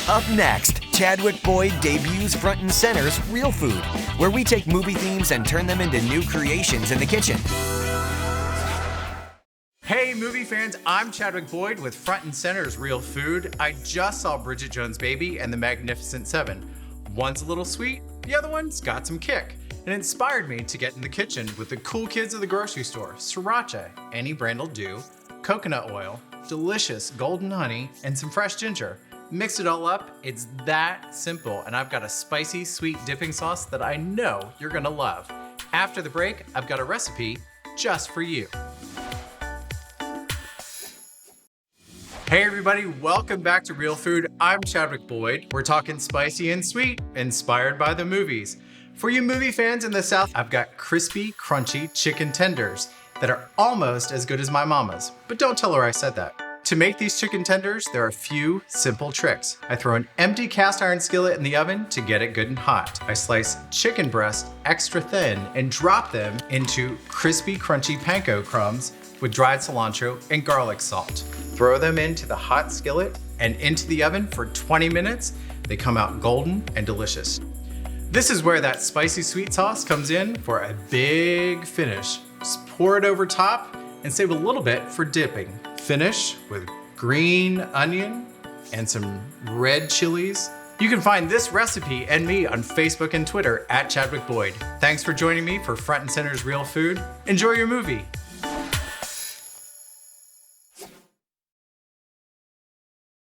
Up next, Chadwick Boyd debuts Front and Center's Real Food, where we take movie themes and turn them into new creations in the kitchen. Hey movie fans, I'm Chadwick Boyd with Front and Center's Real Food. I just saw Bridget Jones' Baby and The Magnificent Seven. One's a little sweet, the other one's got some kick. It inspired me to get in the kitchen with the cool kids of the grocery store. Sriracha, any brand will do, coconut oil, delicious golden honey, and some fresh ginger. Mix it all up, it's that simple, and I've got a spicy, sweet dipping sauce that I know you're gonna love. After the break, I've got a recipe just for you. Hey everybody, welcome back to Real Food. I'm Chadwick Boyd. We're talking spicy and sweet, inspired by the movies. For you movie fans in the South, I've got crispy, crunchy chicken tenders that are almost as good as my mama's, but don't tell her I said that. To make these chicken tenders, there are a few simple tricks. I throw an empty cast iron skillet in the oven to get it good and hot. I slice chicken breast extra thin and drop them into crispy, crunchy panko crumbs with dried cilantro and garlic salt. Throw them into the hot skillet and into the oven for 20 minutes. They come out golden and delicious. This is where that spicy sweet sauce comes in for a big finish. Just pour it over top and save a little bit for dipping. Finish with green onion and some red chilies. You can find this recipe and me on Facebook and Twitter at Chadwick Boyd. Thanks for joining me for Front and Center's Real Food. Enjoy your movie.